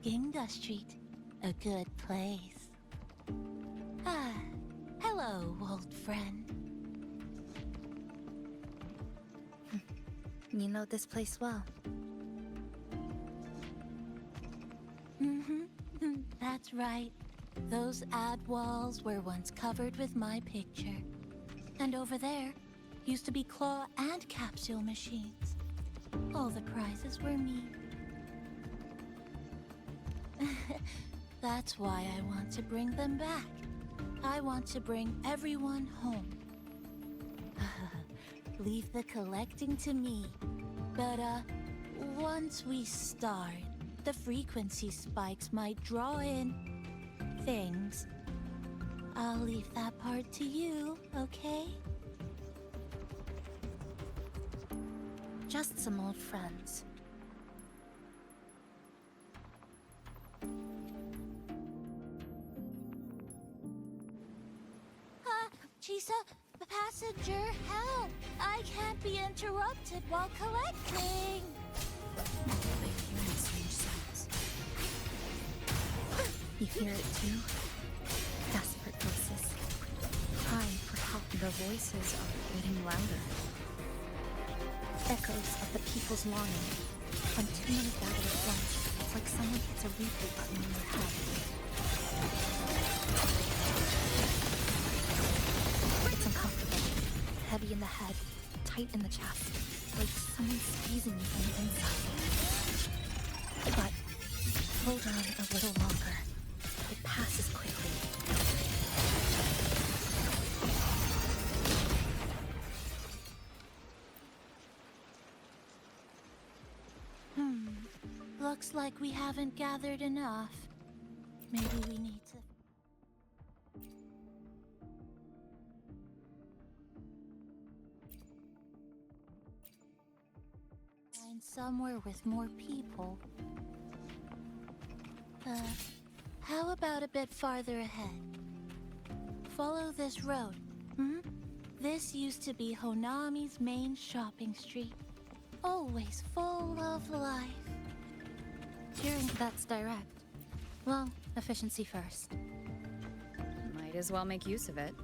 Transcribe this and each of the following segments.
Ginga Street. A good place. Ah, hello, old friend. You know this place well. That's right. Those ad walls were once covered with my picture. And over there used to be claw and capsule machines. All the prizes were me. That's why I want to bring them back. I want to bring everyone home. Leave the collecting to me. But, once we start, the frequency spikes might draw in things. I'll leave that part to you, okay? Just some old friends. Chisa, passenger, help! I can't be interrupted while collecting! They're hearing strange sounds. You hear it too? Desperate voices. Crying for help. The voices are getting louder. Echoes of the people's longing. When too many gather at once, it's like someone hits a replay button in their head. It's uncomfortable. Heavy in the head, tight in the chest, like someone's squeezing you from the inside. But hold on a little longer. It passes quickly. Looks like we haven't gathered enough. Maybe we need to... find somewhere with more people. How about a bit farther ahead? Follow this road. This used to be Honami's main shopping street. Always full of life. Hearing that's direct. Well, efficiency first. Might as well make use of it.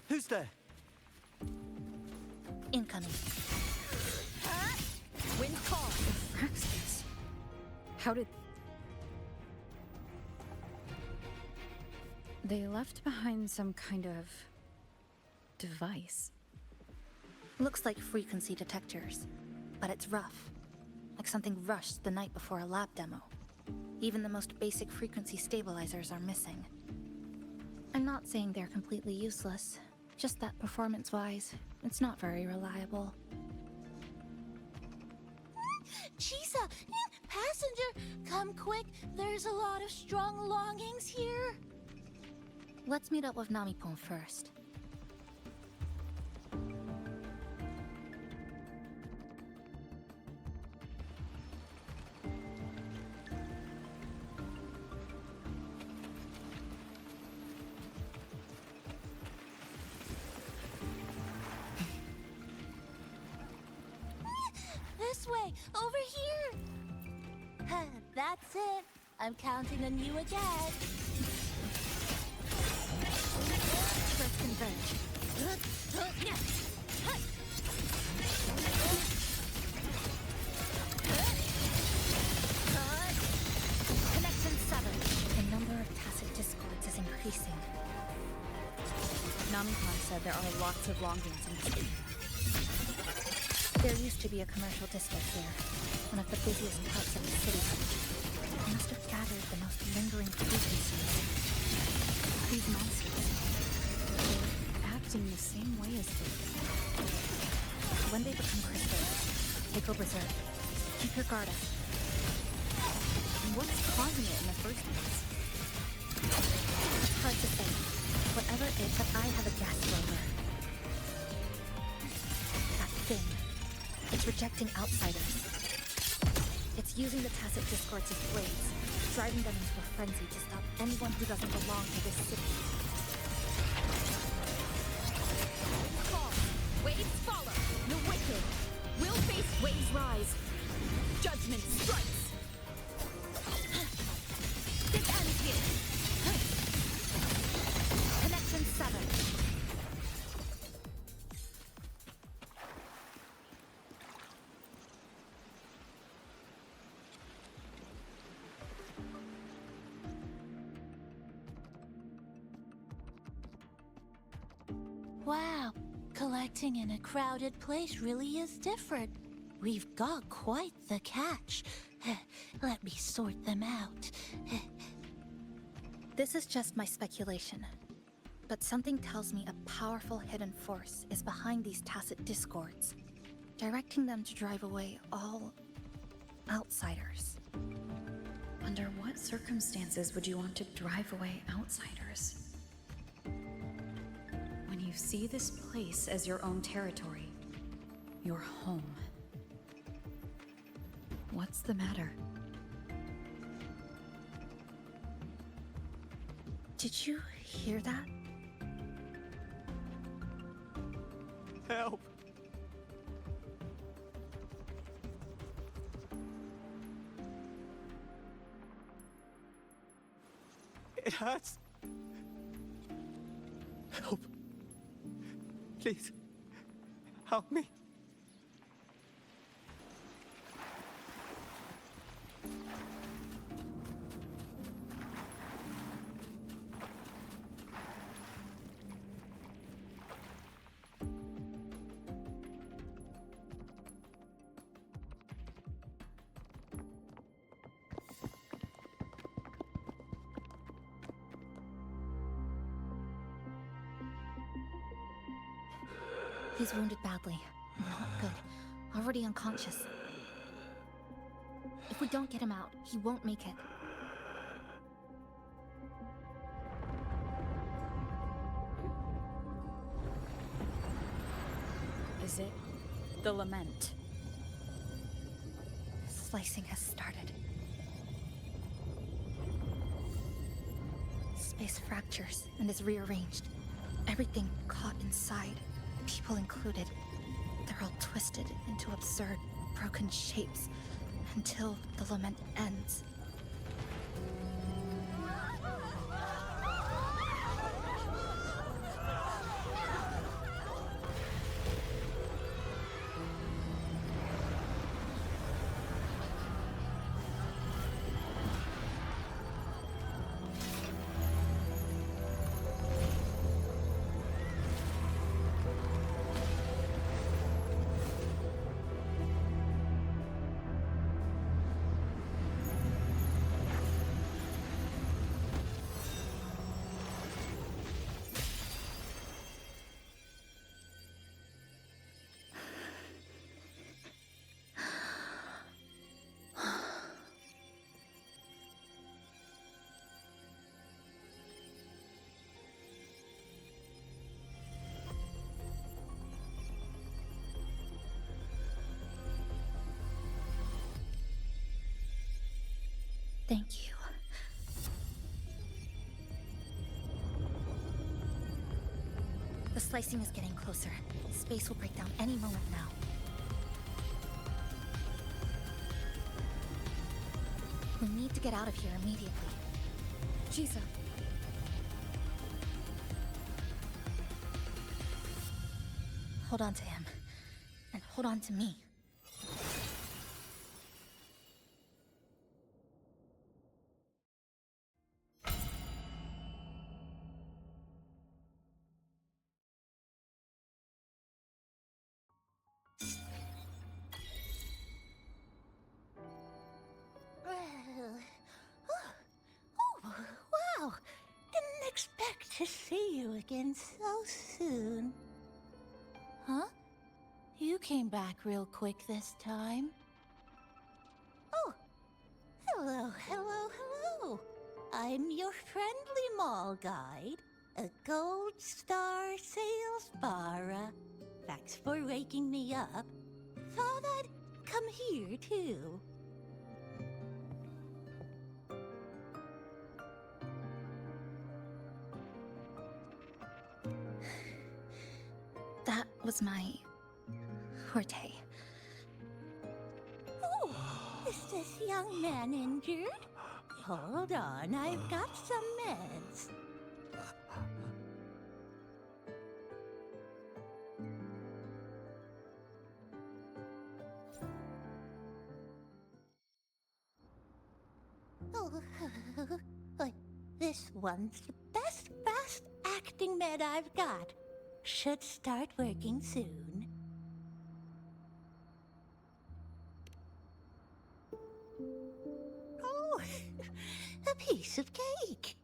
Who's there? Incoming. Wind call! Fraxes. How did... They left behind some kind of... device. Looks like frequency detectors, but it's rough. Like something rushed the night before a lab demo. Even the most basic frequency stabilizers are missing. I'm not saying they're completely useless, just that performance-wise, it's not very reliable. Chisa! Passenger! Come quick! There's a lot of strong longings here! Let's meet up with Namipon first. This way! Over here! That's it! I'm counting on you again! Let's converge. Connection 7. The number of tacit discords is increasing. Namikon said there are lots of longings in this game. There used to be a commercial district here, one of the busiest parts of the city. They must have gathered the most lingering frequencies. These monsters, they're acting the same way as they... When they become crystals, they go berserk. Keep your guard up. What's causing it in the first place? It's hard to say. Whatever it is, but I have a gas rover. That thing. It's rejecting outsiders. It's using the tacit discords as blades, driving them into a frenzy to stop anyone who doesn't belong to this city. Fall. Waves follow. The wicked will face waves rise. Judgment strikes. This ends here. Connection 7. Wow, collecting in a crowded place really is different. We've got quite the catch. Let me sort them out. This is just my speculation. But something tells me a powerful hidden force is behind these tacit discords, directing them to drive away all outsiders. Under what circumstances would you want to drive away outsiders? When you see this place as your own territory, your home. What's the matter? Did you hear that? Help! It hurts. Help. Please. Help me. He's wounded badly. Not good. Already unconscious. If we don't get him out, he won't make it. Is it the lament? Slicing has started. Space fractures and is rearranged. Everything caught inside, people included. They're all twisted into absurd, broken shapes until the lament ends. Thank you. The slicing is getting closer. Space will break down any moment now. We need to get out of here immediately. Jisa. Hold on to him. And hold on to me. Wow! Didn't expect to see you again so soon. Huh? You came back real quick this time. Oh, Hello, hello, hello. I'm your friendly mall guide, a gold star sales barra. Thanks for waking me up. Thought I'd come here too. That was my forte. Oh, is this young man injured? Hold on, I've got some meds. Oh, but this one's the best fast acting med I've got. Should start working soon. Oh, a piece of cake.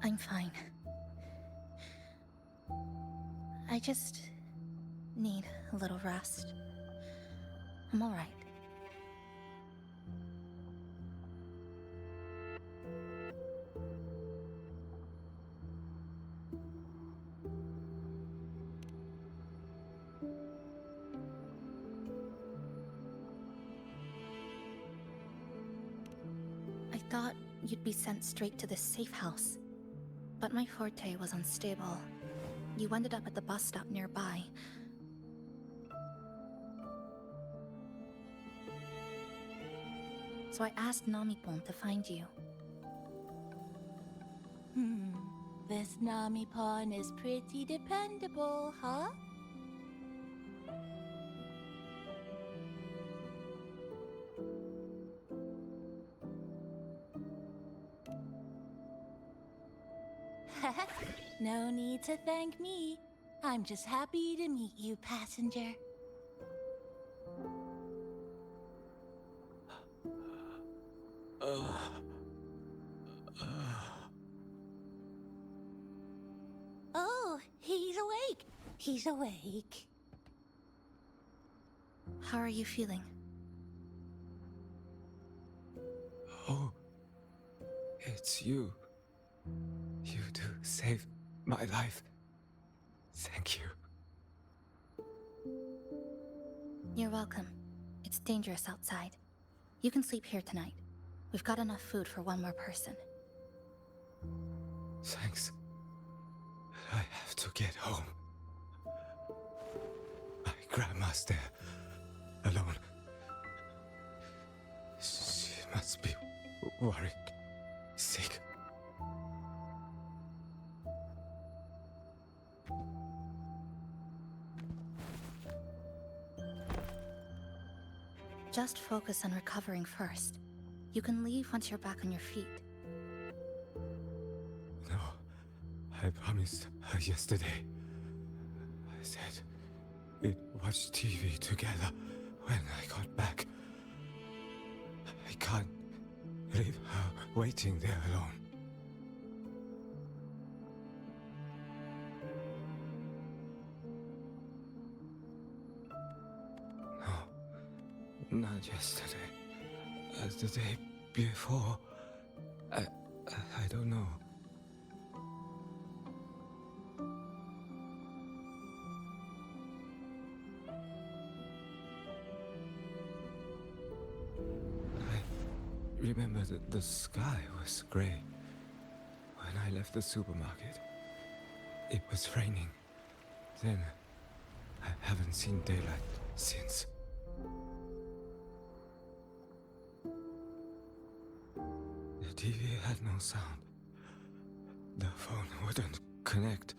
I'm fine. I just need a little rest. I'm all right. I thought you'd be sent straight to this safe house, but my forte was unstable. You ended up at the bus stop nearby. So I asked Namipon to find you. This Namipon is pretty dependable, huh? No need to thank me. I'm just happy to meet you, passenger. Oh, he's awake. He's awake. How are you feeling? Oh, it's you. You two saved my life. Thank you. You're welcome. It's dangerous outside. You can sleep here tonight. We've got enough food for one more person. Thanks. I have to get home. My grandma's there, alone. She must be worried, sick. Just focus on recovering first. You can leave once you're back on your feet. No, I promised her yesterday. I said we'd watch TV together when I got back. I can't leave her waiting there alone. No, not yesterday. The day before. I don't know. I remember that the sky was gray. When I left the supermarket, it was raining. Then, I haven't seen daylight since. The TV had no sound. The phone wouldn't connect.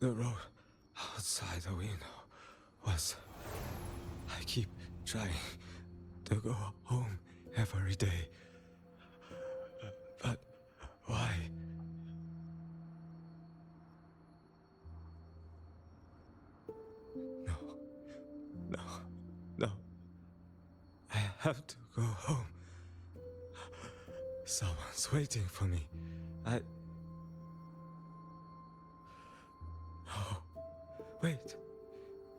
The road outside the window was... I keep trying to go home every day. But why? No, have to go home. Someone's waiting for me. Oh, wait.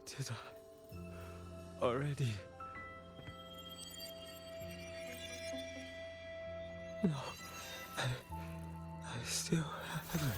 Did I already? No, I still haven't.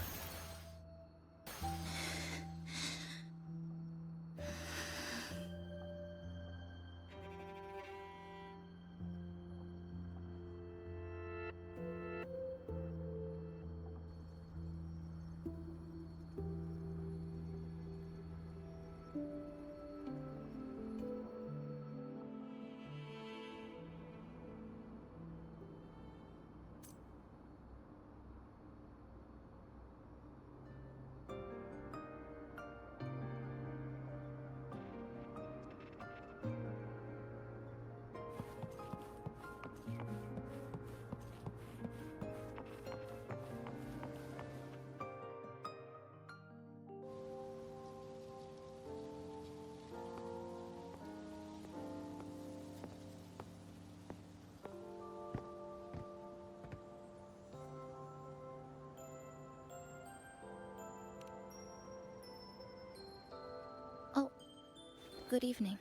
Oh, good evening.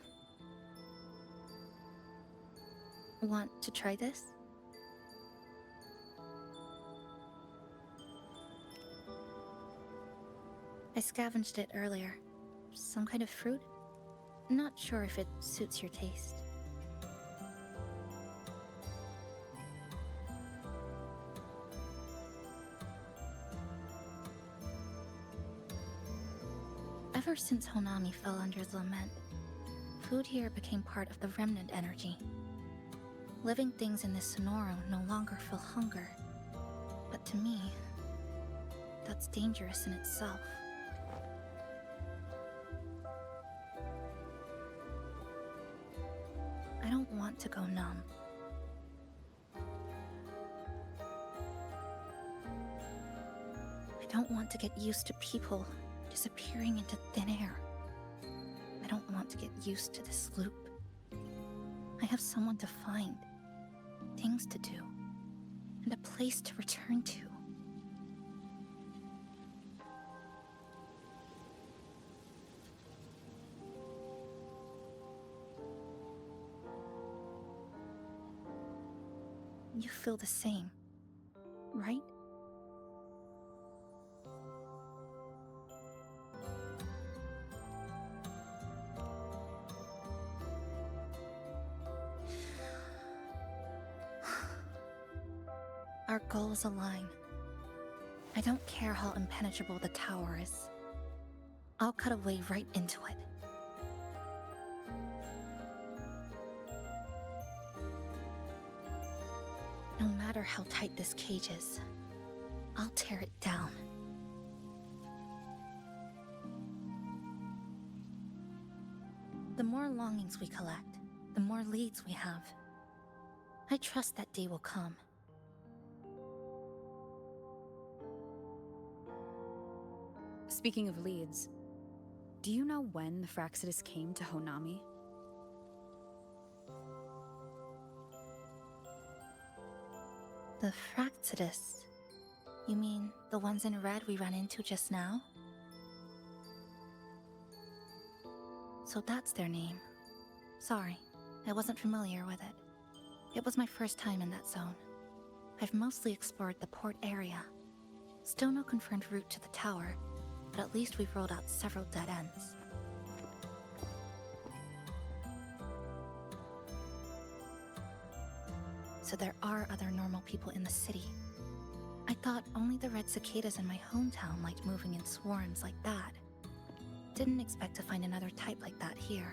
Want to try this? I scavenged it earlier. Some kind of fruit? Not sure if it suits your taste. Ever since Honami fell under the lament, food here became part of the remnant energy. Living things in this Sonoro no longer feel hunger. But to me, that's dangerous in itself. I don't want to go numb. I don't want to get used to people disappearing into thin air. I don't want to get used to this loop. I have someone to find, things to do, and a place to return to. You feel the same, right? Our goals align. I don't care how impenetrable the tower is. I'll cut a way right into it. No matter how tight this cage is, I'll tear it down. The more longings we collect, the more leads we have. I trust that day will come. Speaking of leads, do you know when the Fraxidus came to Honami? The Fraxidus? You mean the ones in red we ran into just now? So that's their name. Sorry, I wasn't familiar with it. It was my first time in that zone. I've mostly explored the port area. Still no confirmed route to the tower, but at least we've rolled out several dead ends. So there are other normal people in the city. I thought only the red cicadas in my hometown liked moving in swarms like that. Didn't expect to find another type like that here.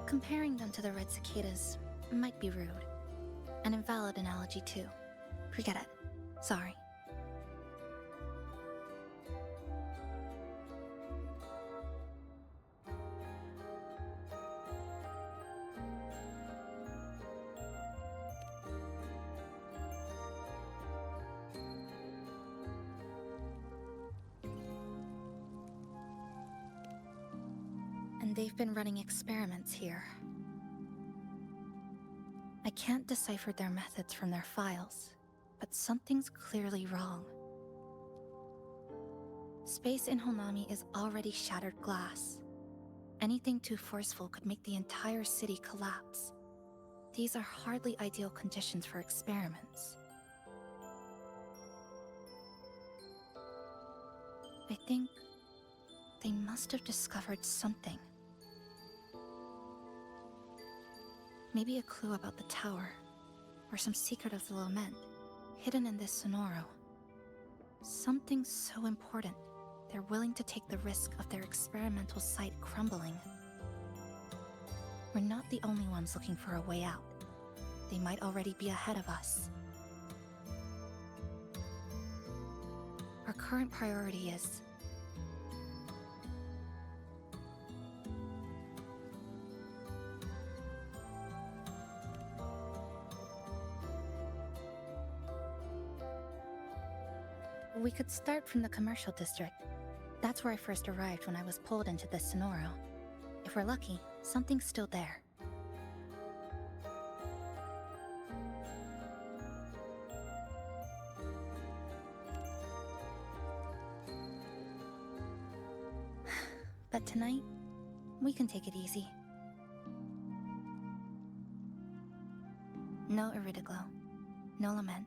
Comparing them to the red cicadas might be rude. An invalid analogy too. Forget it. Sorry. And they've been running experiments here. I can't decipher their methods from their files, but something's clearly wrong. Space in Honami is already shattered glass. Anything too forceful could make the entire city collapse. These are hardly ideal conditions for experiments. I think they must have discovered something. Maybe a clue about the tower, or some secret of the lament, hidden in this Sonoro. Something so important, they're willing to take the risk of their experimental site crumbling. We're not the only ones looking for a way out. They might already be ahead of us. Our current priority is... We could start from the commercial district. That's where I first arrived when I was pulled into the Sonoro. If we're lucky, something's still there. But tonight, we can take it easy. No Iridoglow, no lament,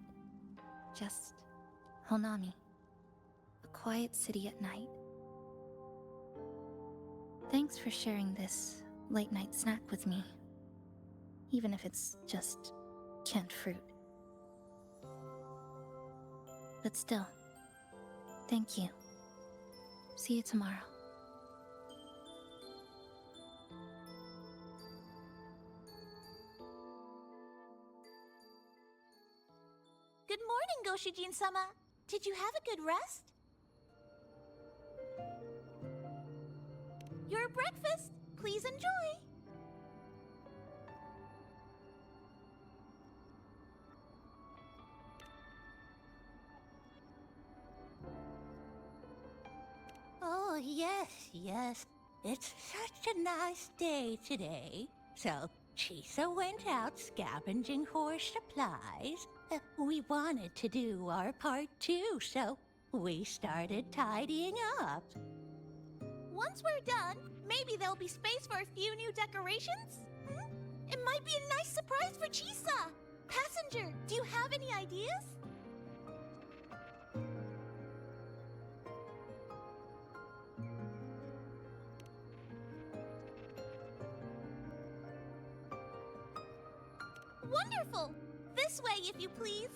just Honami, a quiet city at night. Thanks for sharing this late-night snack with me, even if it's just canned fruit. But still, thank you. See you tomorrow. Good morning, Goshijin-sama. Did you have a good rest? Your breakfast. Please enjoy. Oh, yes. It's such a nice day today. So, Chisa went out scavenging for supplies. We wanted to do our part too, so we started tidying up. Once we're done, maybe there'll be space for a few new decorations? It might be a nice surprise for Chisa. Passenger, do you have any ideas? Wonderful! This way, if you please.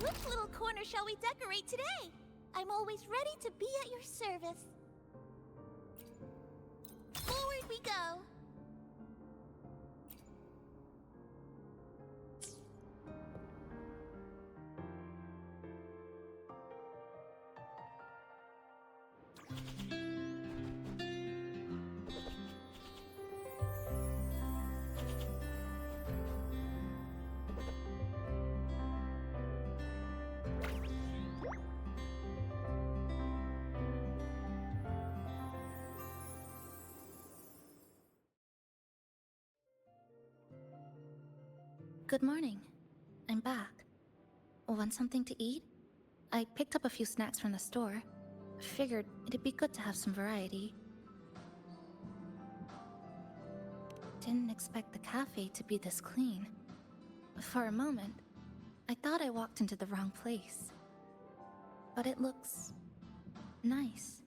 Which little corner shall we decorate today? I'm always ready to be at your service. Forward we go. Good morning. I'm back. Want something to eat? I picked up a few snacks from the store. Figured it'd be good to have some variety. Didn't expect the cafe to be this clean. For a moment, I thought I walked into the wrong place. But it looks... nice.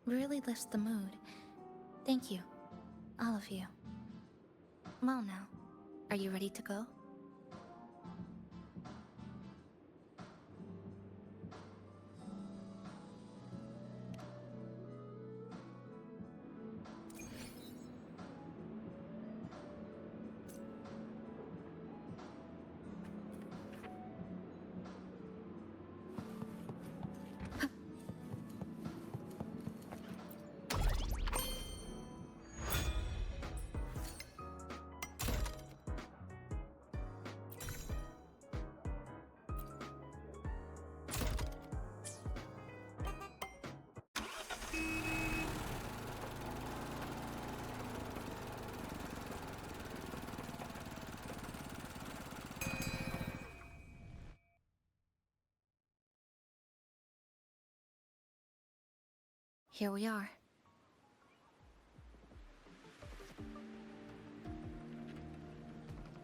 Really lifts the mood. Thank you. All of you. Well now, are you ready to go? here we are.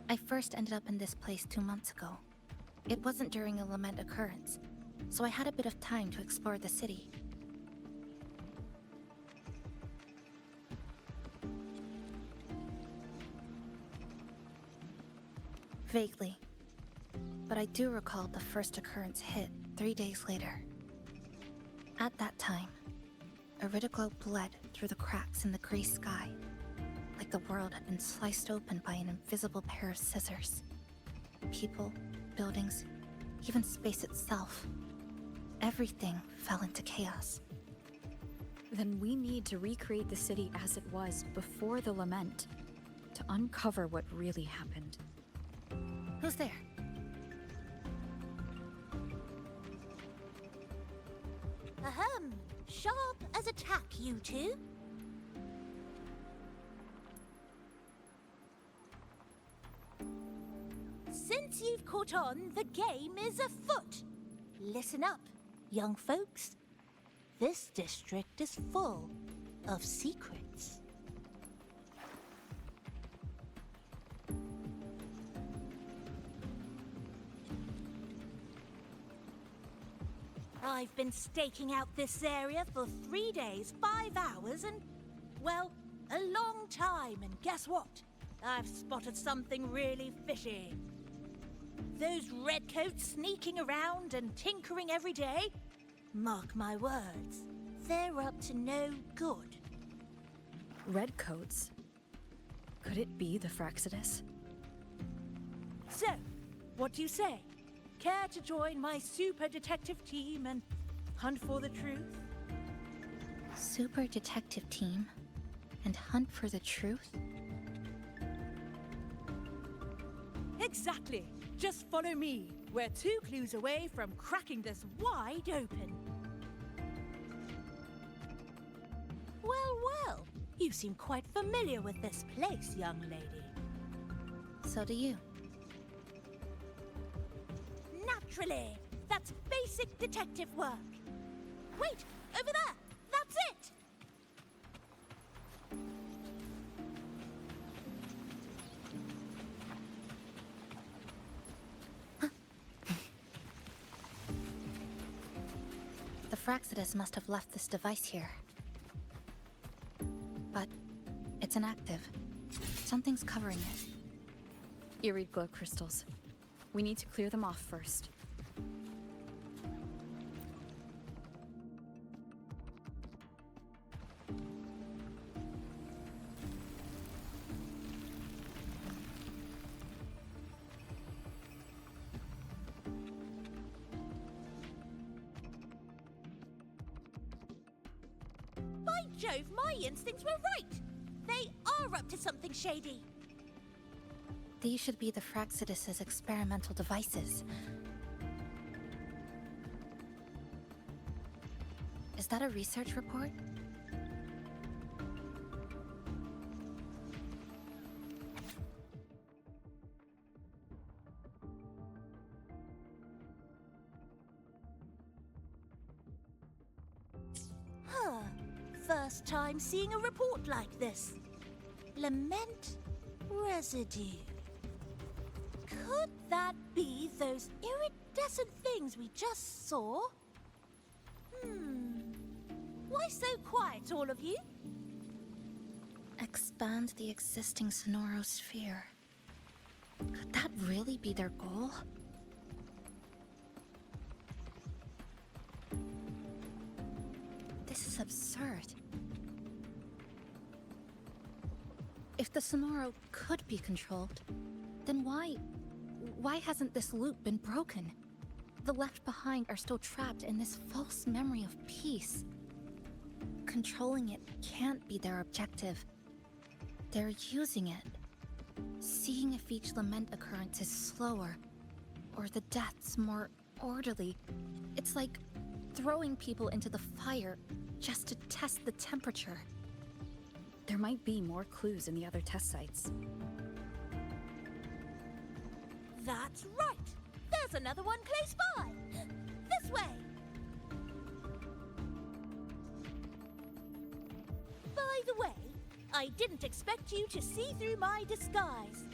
I first ended up in this place 2 months ago. It wasn't during a lament occurrence, so I had a bit of time to explore the city. Vaguely, but I do recall the first occurrence hit 3 days later. At that time, Iridoglow bled through the cracks in the gray sky, like the world had been sliced open by an invisible pair of scissors. People, buildings, even space itself. Everything fell into chaos. Then we need to recreate the city as it was before the lament, to uncover what really happened. Who's there? Ahem. Sharp as a tack, you two. Since you've caught on, the game is afoot. Listen up, young folks. This district is full of secrets. I've been staking out this area for 3 days, 5 hours, and, well, a long time. And guess what? I've spotted something really fishy. Those redcoats sneaking around and tinkering every day? Mark my words, they're up to no good. Redcoats? Could it be the Fraxidus? So, what do you say? Care to join my super detective team and hunt for the truth? Super detective team? And hunt for the truth? Exactly. Just follow me. We're 2 clues away from cracking this wide open. Well, well. You seem quite familiar with this place, young lady. So do you. Naturally. That's basic detective work. Wait, over there. That's it. The Fraxidus must have left this device here. But it's inactive. Something's covering it. Eerie glow crystals. We need to clear them off first. By Jove, my instincts were right. They are up to something shady. These should be the Fraxidus's experimental devices. Is that a research report? Huh. First time seeing a report like this. Lament residue. Could that be those iridescent things we just saw? Why so quiet, all of you? Expand the existing sonorosphere. Could that really be their goal? This is absurd. If the Sonoro could be controlled, then why hasn't this loop been broken? The left behind are still trapped in this false memory of peace. Controlling it can't be their objective. They're using it. Seeing if each lament occurrence is slower, or the deaths more orderly. It's like throwing people into the fire just to test the temperature. There might be more clues in the other test sites. That's right. There's another one close by. This way. the way, I didn't expect you to see through my disguise.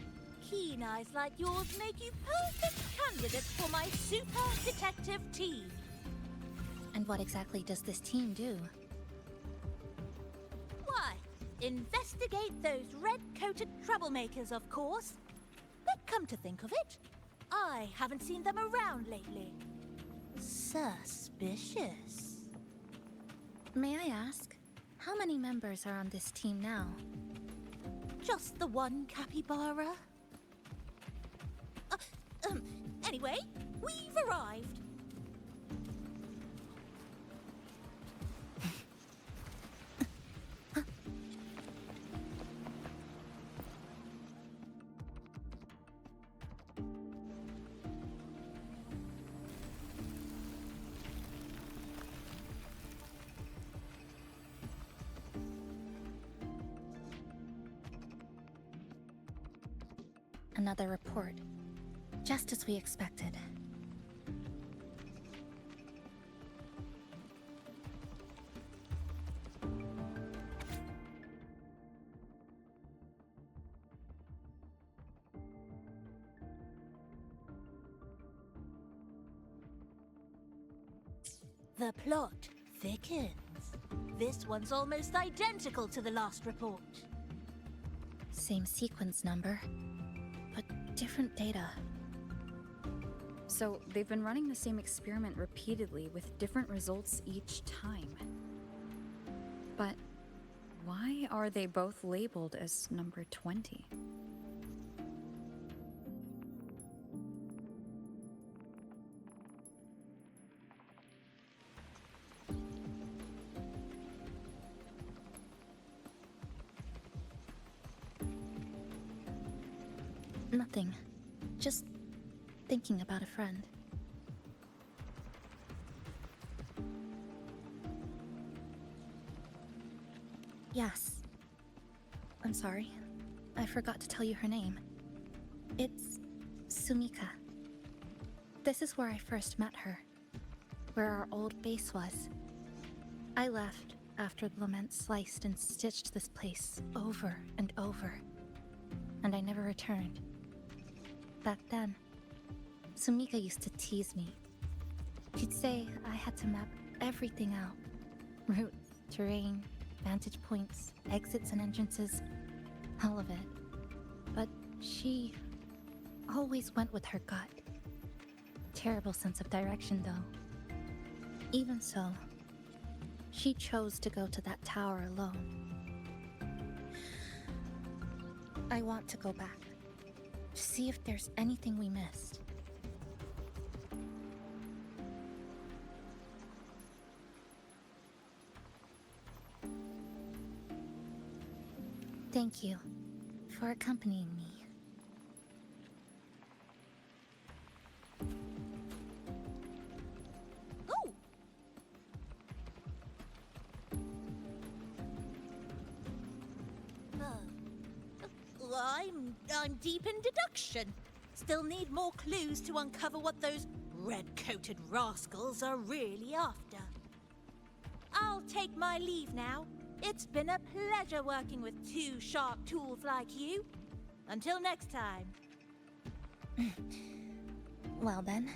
Keen eyes like yours make you perfect candidates for my super detective team. And what exactly does this team do? Why, investigate those red-coated troublemakers, of course. But come to think of it, I haven't seen them around lately. Suspicious. May I ask, how many members are on this team now? Just the one capybara? Anyway, we've arrived. Another report. Just as we expected. The plot thickens. This one's almost identical to the last report. Same sequence number, but different data. So they've been running the same experiment repeatedly with different results each time. But why are they both labeled as number 20? Nothing. Just thinking about a friend. Yes. I'm sorry. I forgot to tell you her name. It's Sumika. This is where I first met her. Where our old base was. I left after the lament sliced and stitched this place over and over. And I never returned. Back then, Sumika used to tease me. She'd say I had to map everything out. Route, terrain, vantage points, exits and entrances, all of it. But she always went with her gut. Terrible sense of direction, though. Even so, she chose to go to that tower alone. I want to go back. To see if there's anything we missed. Thank you for accompanying me. Oh! I'm deep in deduction. Still need more clues to uncover what those red-coated rascals are really after. I'll take my leave now. It's been a pleasure working with two sharp tools like you. Until next time. Well then.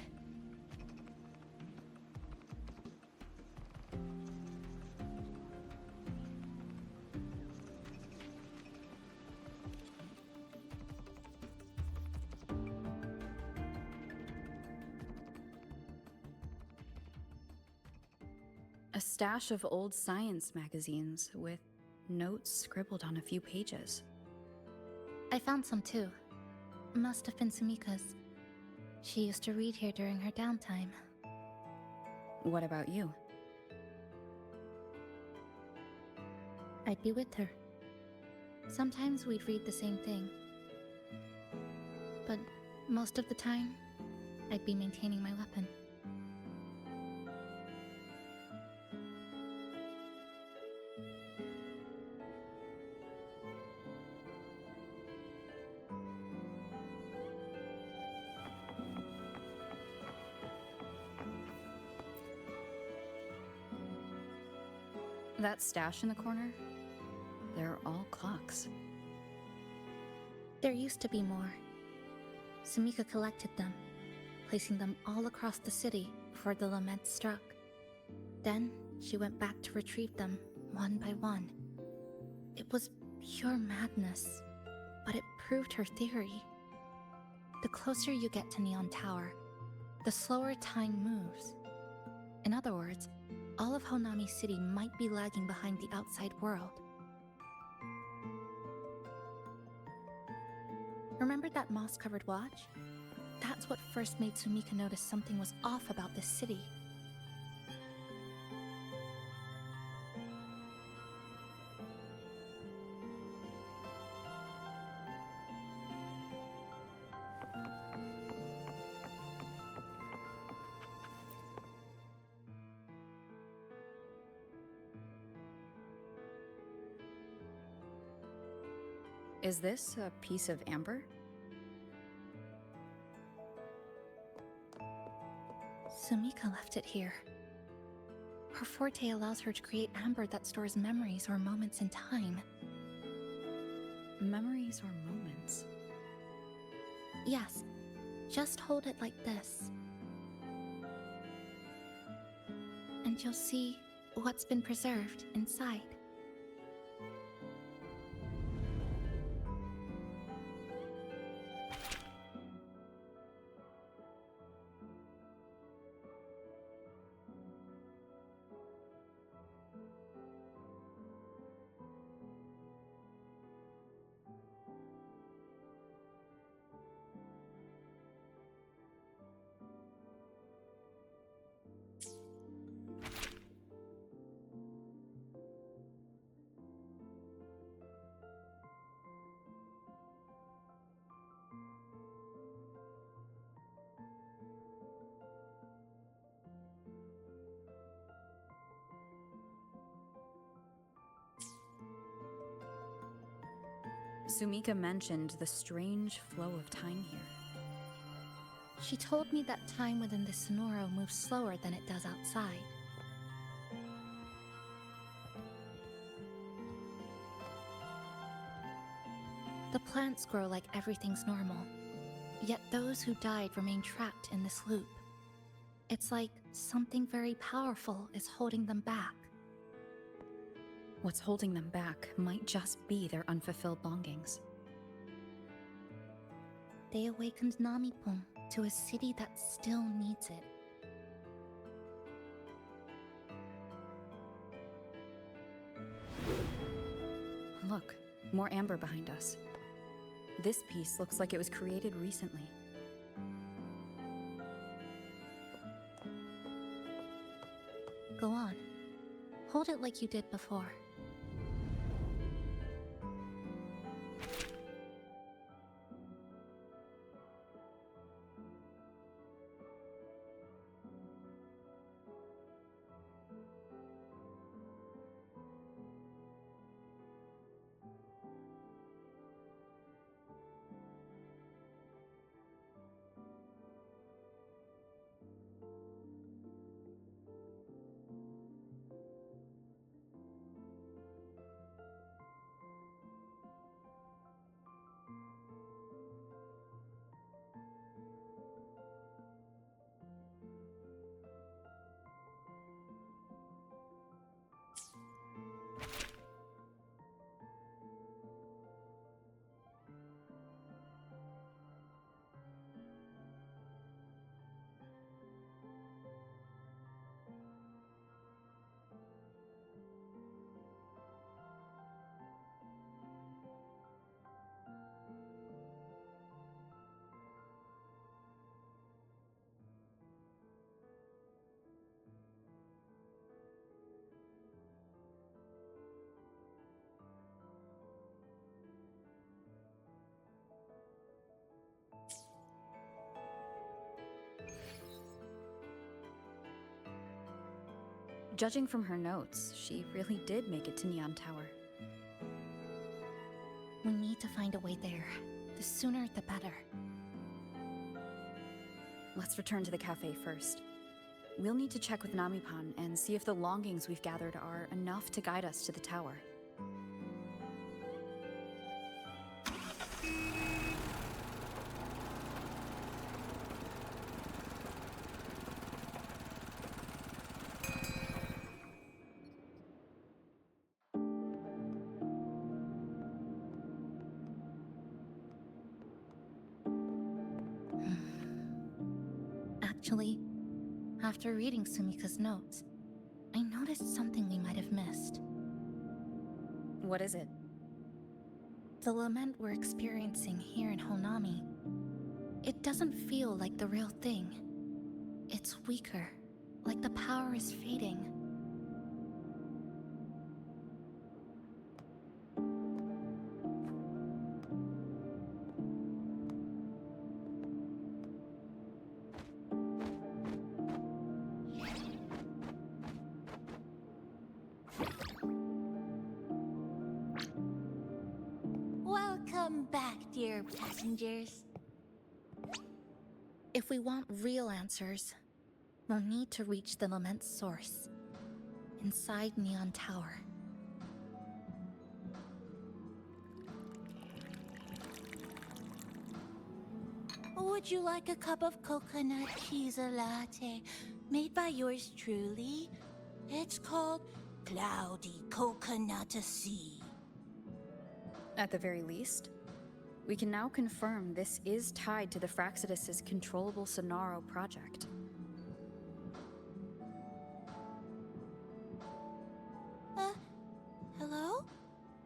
A stash of old science magazines with notes scribbled on a few pages. I found some too. Must have been Sumika's. She used to read here during her downtime. What about you? I'd be with her. Sometimes we'd read the same thing. But most of the time, I'd be maintaining my weapon. That stash in the corner? They're all clocks. There used to be more. Sumika collected them, placing them all across the city before the lament struck. Then, she went back to retrieve them, one by one. It was pure madness, but it proved her theory. The closer you get to Neon Tower, the slower time moves. In other words, all of Honami City might be lagging behind the outside world. Remember that moss-covered watch? That's what first made Sumika notice something was off about this city. Is this a piece of amber? Sumika left it here. Her forte allows her to create amber that stores memories or moments in time. Memories or moments? Yes, just hold it like this. And you'll see what's been preserved inside. Sumika mentioned the strange flow of time here. She told me that time within the Sonoro moves slower than it does outside. The plants grow like everything's normal, yet those who died remain trapped in this loop. It's like something very powerful is holding them back. What's holding them back might just be their unfulfilled longings. They awakened Namipon to a city that still needs it. Look, more amber behind us. This piece looks like it was created recently. Go on. Hold it like you did before. Judging from her notes, she really did make it to Neon Tower. We need to find a way there. The sooner, the better. Let's return to the cafe first. We'll need to check with Namipon and see if the longings we've gathered are enough to guide us to the tower. Actually, after reading Sumika's notes, I noticed something we might have missed. What is it? The lament we're experiencing here in Honami. It doesn't feel like the real thing. It's weaker, like the power is fading. Welcome back, dear passengers. If we want real answers, we'll need to reach the lament's source, inside Neon Tower. Would you like a cup of coconut cheese latte made by yours truly? It's called Cloudy Coconut Sea. At the very least, we can now confirm this is tied to the Fraxidus' controllable Sonaro project. Hello?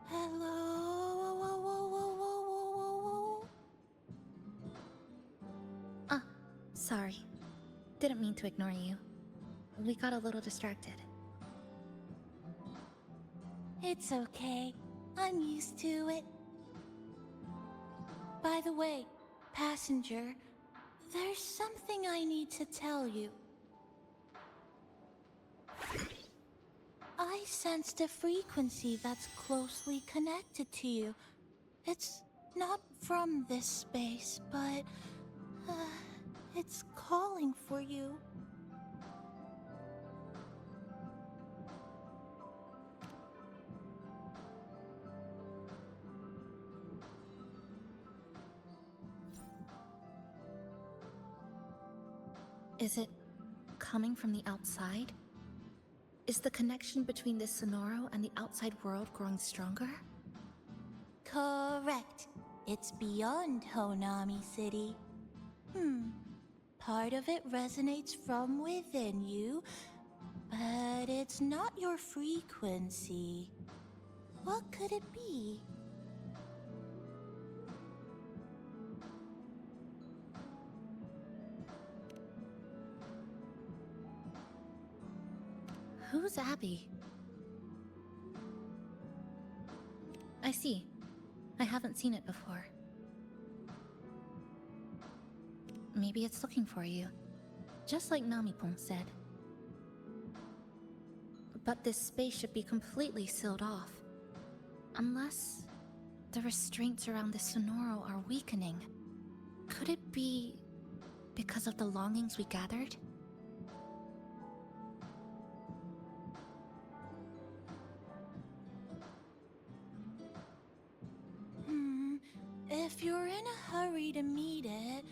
Hello? Whoa, whoa, whoa, whoa, whoa, whoa, whoa. Ah, sorry. Didn't mean to ignore you. We got a little distracted. It's okay. I'm used to it. By the way, passenger, there's something I need to tell you. I sensed a frequency that's closely connected to you. It's not from this space, but it's calling for you. Is it coming from the outside? Is the connection between this Sonoro and the outside world growing stronger? Correct. It's beyond Honami City. Part of it resonates from within you, but it's not your frequency. What could it be? Who's Abby? I see. I haven't seen it before. Maybe it's looking for you, just like Namipon said. But this space should be completely sealed off. Unless the restraints around the Sonoro are weakening. Could it be because of the longings we gathered? If you're in a hurry to meet it,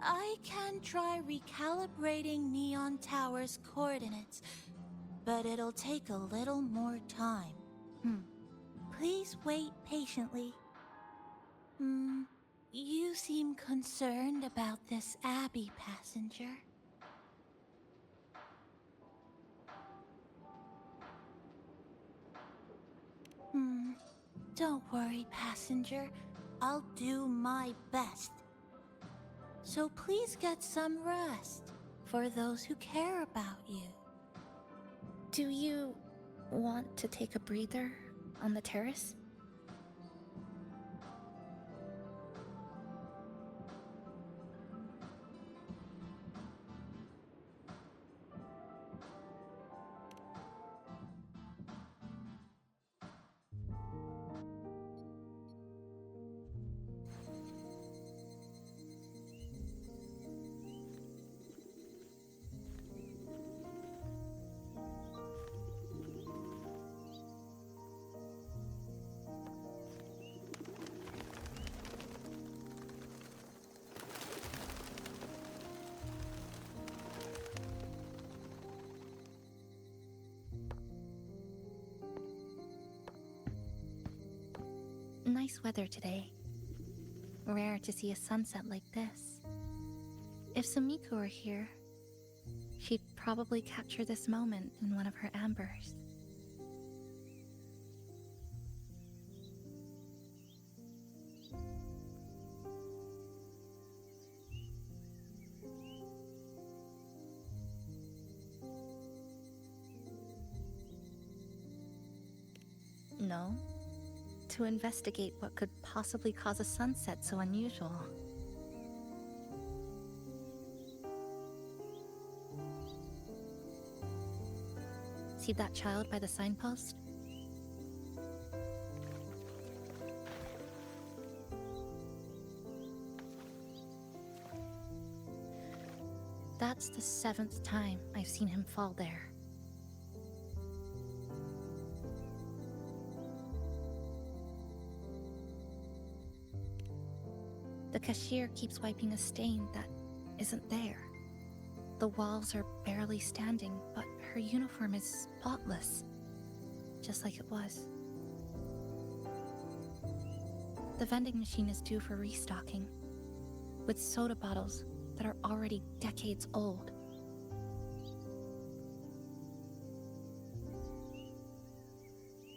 I can try recalibrating Neon Tower's coordinates, but it'll take a little more time. Please wait patiently. You seem concerned about this Abby, passenger. Don't worry, passenger. I'll do my best. So please get some rest for those who care about you. Do you want to take a breather on the terrace? Nice weather today. Rare to see a sunset like this. If Sumiko were here, She'd probably capture this moment in one of her ambers. No. To investigate what could possibly cause a sunset so unusual. See that child by the signpost? That's the 7th time I've seen him fall there. The cashier keeps wiping a stain that isn't there. The walls are barely standing, but her uniform is spotless, just like it was. The vending machine is due for restocking, with soda bottles that are already decades old.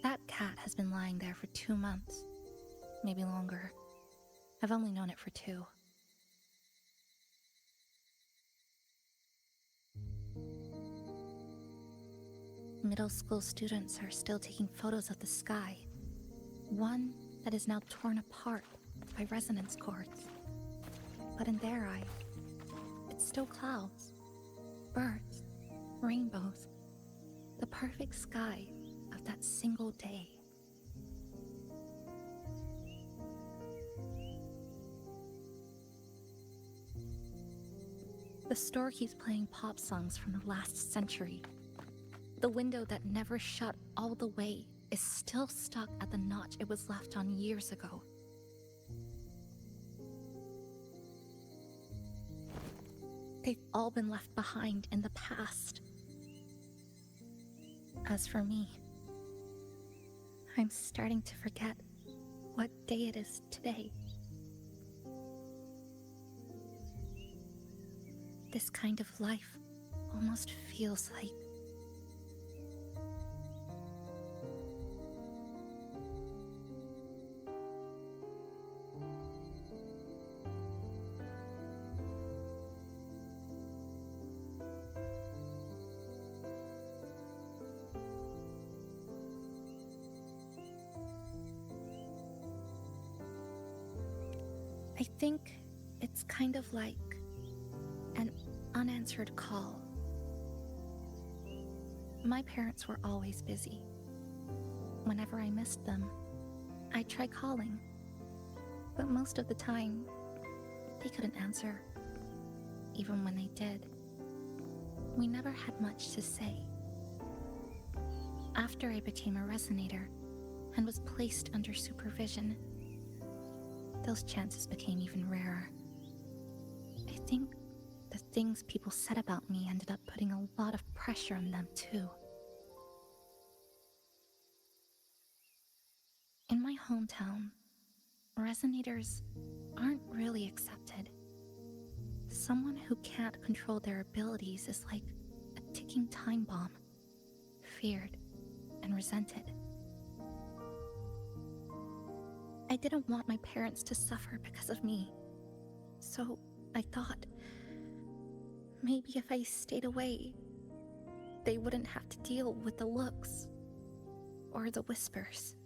That cat has been lying there for 2 months, maybe longer. I've only known it for 2. Middle school students are still taking photos of the sky. One that is now torn apart by resonance cords. But in their eye, it's still clouds, birds, rainbows, the perfect sky of that single day. The store keeps playing pop songs from the last century. The window that never shut all the way is still stuck at the notch it was left on years ago. They've all been left behind in the past. As for me, I'm starting to forget what day it is today. This kind of life almost feels like I think it's kind of like an unanswered call. My parents were always busy. Whenever I missed them, I'd try calling. But most of the time, they couldn't answer, even when they did. We never had much to say. After I became a resonator and was placed under supervision, those chances became even rarer. I think the things people said about me ended up putting a lot of pressure on them too. In my hometown, resonators aren't really accepted. Someone who can't control their abilities is like a ticking time bomb, feared and resented. I didn't want my parents to suffer because of me, so I thought maybe if I stayed away, they wouldn't have to deal with the looks or the whispers.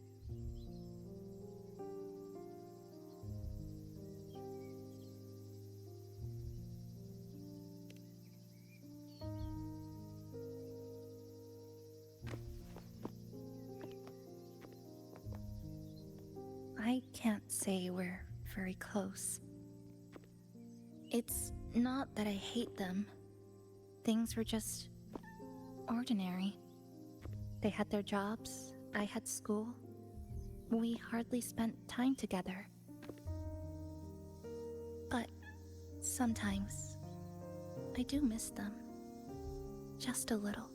I can't say we're very close. It's not that I hate them. Things were just ordinary. They had their jobs, I had school. We hardly spent time together. But sometimes I do miss them. Just a little.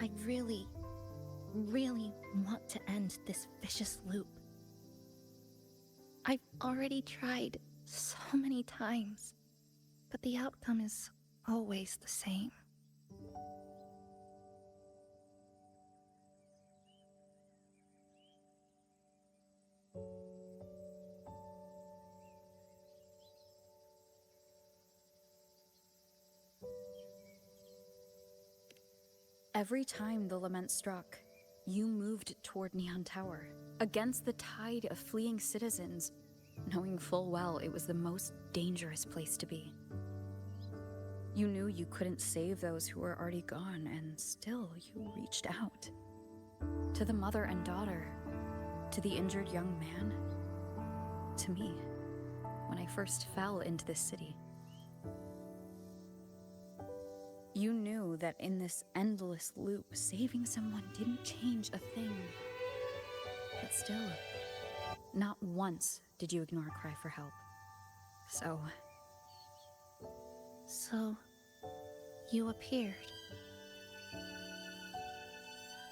I really, really want to end this vicious loop. I've already tried so many times, but the outcome is always the same. Every time the lament struck, you moved toward Neon Tower, against the tide of fleeing citizens, knowing full well it was the most dangerous place to be. You knew you couldn't save those who were already gone, and still you reached out. To the mother and daughter, to the injured young man, to me, when I first fell into this city. You knew that in this endless loop, saving someone didn't change a thing. But still, not once did you ignore a cry for help. So, you appeared.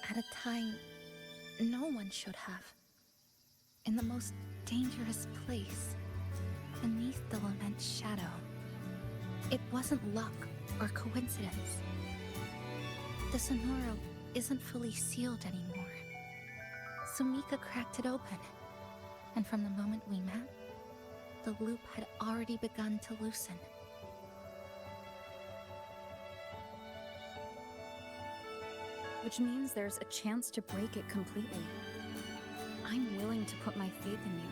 At a time no one should have. In the most dangerous place, beneath the lament's shadow. It wasn't luck or coincidence. The Sonoro isn't fully sealed anymore. Sumika cracked it open, and from the moment we met, the loop had already begun to loosen. which means there's a chance to break it completely. I'm willing to put my faith in you.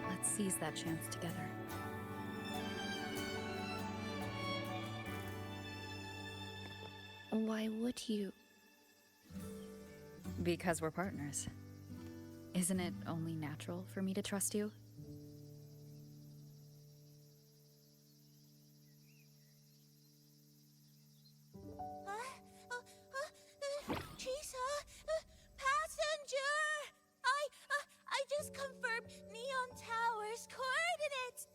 Let's seize that chance together. Why would you? Because we're partners. Isn't it only natural for me to trust you? Chisa, passenger! I just confirmed Neon Tower's coordinates.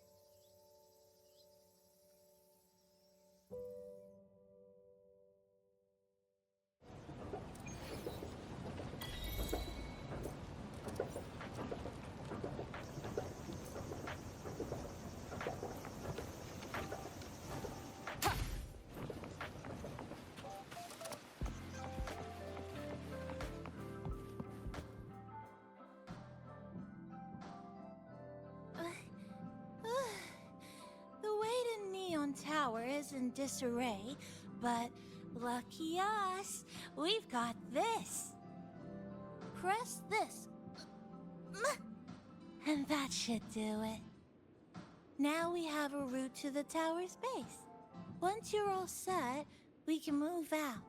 The way to Neon Tower is in disarray, but lucky us, we've got this. Press this. And that should do it. Now we have a route to the tower's base. Once you're all set, we can move out.